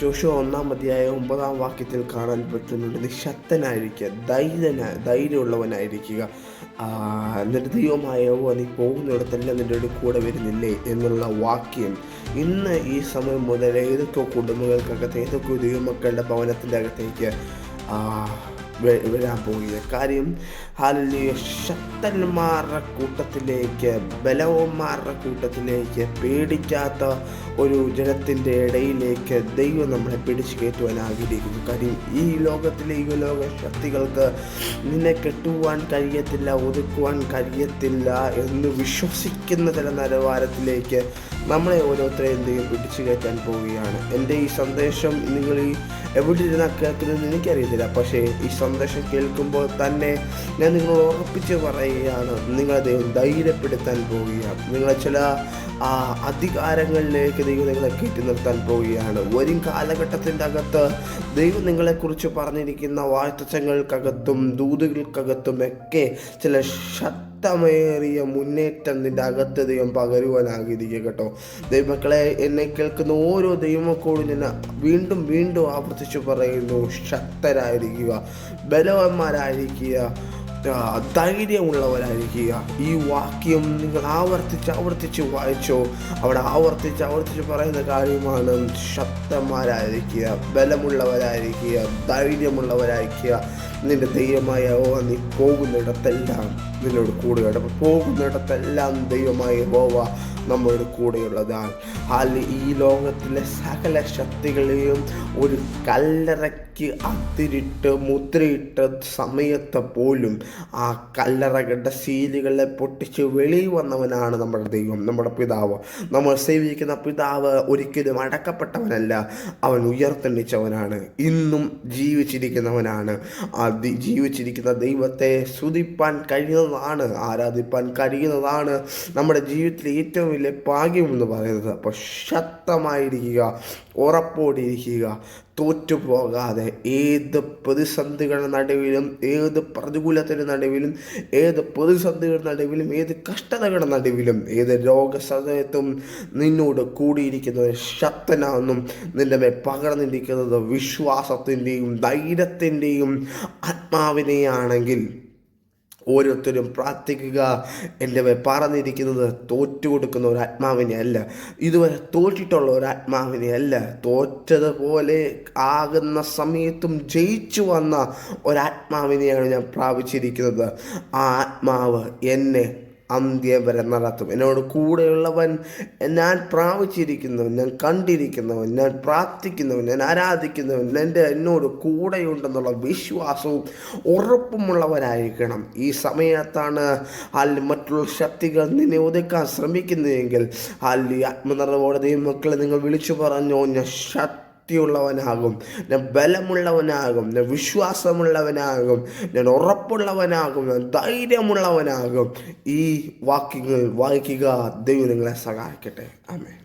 Joshua 1-9 കാണാൻ പറ്റുന്നുണ്ട്. നീ ശക്തനായിരിക്കുക, ധൈര്യമുള്ളവനായിരിക്കുക. നിന്റെ ദൈവമായ യഹോവ നീ പോകുന്നിടത്തെല്ലാം നിന്റെ കൂടെ വരുന്നില്ലേ എന്നുള്ള വാക്യം ഇന്ന് ഈ സമയം മുതൽ ഏതൊക്കെ കുടുംബങ്ങൾക്കകത്ത്, ഏതൊക്കെ ദൈവമക്കളുടെ ഭവനത്തിൻ്റെ അകത്തേക്ക് വരാൻ പോവുക. കാര്യം ഹല്ലേലൂയ, ശക്തന്മാരുടെ കൂട്ടത്തിലേക്ക്, ബലവന്മാരുടെ കൂട്ടത്തിലേക്ക്, പേടിക്കാത്ത ഒരു ജനത്തിൻ്റെ ഇടയിലേക്ക് ദൈവം നമ്മളെ പിടിച്ചു കയറ്റുവാൻ ആഗ്രഹിക്കുന്നു. കാര്യം ഈ ലോകത്തിലെ ഈ ലോക ശക്തികൾക്ക് നിന്നെ കെട്ടുവാൻ കഴിയത്തില്ല, ഒതുക്കുവാൻ കഴിയത്തില്ല എന്ന് വിശ്വസിക്കുന്ന ചില നിലവാരത്തിലേക്ക് നമ്മളെ ഓരോരുത്തരെയും ദൈവം പിടിച്ചു കയറ്റാൻ പോവുകയാണ്. എൻ്റെ ഈ സന്ദേശം നിങ്ങൾ എവിടെ ഇരുന്നാൽ കേൾക്കുന്നതെന്ന് എനിക്കറിയത്തില്ല. പക്ഷേ ഈ സന്ദേശം കേൾക്കുമ്പോൾ തന്നെ ഞാൻ നിങ്ങളോട് ഉറപ്പിച്ച് പറയുകയാണ്, നിങ്ങളെ ദൈവം ധൈര്യപ്പെടുത്താൻ പോവുകയാണ്. നിങ്ങളെ ചില അധികാരങ്ങളിലേക്ക് ദൈവം നിങ്ങളെ കയറ്റി നിർത്താൻ പോവുകയാണ്. വരും കാലഘട്ടത്തിൻ്റെ അകത്ത് ദൈവം നിങ്ങളെക്കുറിച്ച് പറഞ്ഞിരിക്കുന്ന വാഴ്ത്തച്ചങ്ങൾക്കകത്തും ദൂതുകൾക്കകത്തും ഒക്കെ ചില ശക്തമേറിയ മുന്നേറ്റം നിൻ്റെ അകത്ത് ദൈവം പകരുവാൻ ആഗ്രഹിക്കുക കേട്ടോ. ദൈവമക്കളെ, എന്നെ കേൾക്കുന്ന ഓരോ ദൈവമക്കളോടും ഞാൻ വീണ്ടും വീണ്ടും ആവർത്തിച്ച് പറയുന്നു, ശക്തരായിരിക്കുക, ബലവാന്മാരായിരിക്കുക, ധൈര്യമുള്ളവരായിരിക്കുക. ഈ വാക്യം നിങ്ങൾ ആവർത്തിച്ച് വായിച്ചോ. അവിടെ ആവർത്തിച്ച് പറയുന്ന കാര്യമാണ്, ശക്തന്മാരായിരിക്കുക, ബലമുള്ളവരായിരിക്കുക, ധൈര്യമുള്ളവരായിരിക്കുക. നിന്റെ ദൈവമായ യഹോവ നീ പോകുന്നിടത്തെല്ലാം നിന്നോട് കൂടെയുണ്ട്. അപ്പോൾ പോകുന്നിടത്തെല്ലാം ദൈവമായ യഹോവ നമ്മോട് കൂടെയുള്ളതാണ്. ഈ ലോകത്തിലെ സകല ശക്തികളെയും ഒരു കല്ലറയ്ക്ക് അതിരിട്ട് മുദ്രയിട്ട സമയത്ത് പോലും ആ കല്ലറകളുടെ സീലുകളെ പൊട്ടിച്ച് വെളിയിൽ വന്നവനാണ് നമ്മുടെ ദൈവം, നമ്മുടെ പിതാവ്. നമ്മൾ സേവിക്കുന്ന പിതാവ് ഒരിക്കലും അടക്കപ്പെട്ടവനല്ല, അവൻ ഉയർത്തെണ്ണിച്ചവനാണ്, ഇന്നും ജീവിച്ചിരിക്കുന്നവനാണ്. ആ ജീവിച്ചിരിക്കുന്ന ദൈവത്തെ സ്തുതിപ്പാൻ കഴിയുന്നതാണ്, ആരാധിപ്പാൻ കഴിയുന്നതാണ് നമ്മുടെ ജീവിതത്തിലെ ഏറ്റവും വലിയ ഭാഗ്യമെന്ന് പറയുന്നത്. അപ്പോൾ ശക്തമായിരിക്കുക, ഉറപ്പോടിയിരിക്കുക, തോറ്റുപോകാതെ ഏത് പ്രതിസന്ധികളുടെ നടുവിലും, ഏത് പ്രതികൂലത്തിൻ്റെ നടുവിലും, ഏത് പ്രതിസന്ധികളുടെ നടുവിലും, ഏത് കഷ്ടതകളുടെ നടുവിലും, ഏത് രോഗസമയത്തും നിന്നോട് കൂടിയിരിക്കുന്നത് ശക്തനാണെന്നും നിന്റെ മേൽ പകർന്നിരിക്കുന്നത് വിശ്വാസത്തിൻ്റെയും ധൈര്യത്തിൻ്റെയും ആത്മാവിനെയാണെങ്കിൽ ഓരോരുത്തരും പ്രാർത്ഥിക്കുക. എൻ്റെ പറഞ്ഞിരിക്കുന്നത് തോറ്റുകൊടുക്കുന്ന ഒരു ആത്മാവിനെ അല്ല, ഇതുവരെ തോറ്റിട്ടുള്ള ഒരു ആത്മാവിനെ അല്ല, തോറ്റതുപോലെ ആകുന്ന സമയത്തും ജയിച്ചു വന്ന ഒരാത്മാവിനെയാണ് ഞാൻ പ്രാപിച്ചിരിക്കുന്നത്. ആ ആത്മാവ് എന്നെ അന്ത്യം വരെ നടത്തും. എന്നോട് കൂടെയുള്ളവൻ, ഞാൻ പ്രാപിച്ചിരിക്കുന്നവൻ, ഞാൻ കണ്ടിരിക്കുന്നവൻ, ഞാൻ പ്രാർത്ഥിക്കുന്നവൻ, ഞാൻ ആരാധിക്കുന്നവൻ, എന്നോട് കൂടെയുണ്ടെന്നുള്ള വിശ്വാസവും ഉറപ്പുമുള്ളവരായിരിക്കണം. ഈ സമയത്താണ് മറ്റുള്ള ശക്തികൾ നിന്നെ ഒതുക്കാൻ ശ്രമിക്കുന്നതെങ്കിൽ ആത്മനിറവോടെ ദൈവമക്കളെ നിങ്ങൾ വിളിച്ചു പറഞ്ഞോ, ഞാൻ ശക്തിയുള്ളവനാകും, ഞാൻ ബലമുള്ളവനാകും, ഞാൻ വിശ്വാസമുള്ളവനാകും, ഞാൻ ഉറപ്പുള്ളവനാകും, ഞാൻ ധൈര്യമുള്ളവനാകും. ഈ വാക്യങ്ങൾ വായിക്കുക. ദൈവം നിങ്ങളെ സഹായിക്കട്ടെ. ആമേൻ.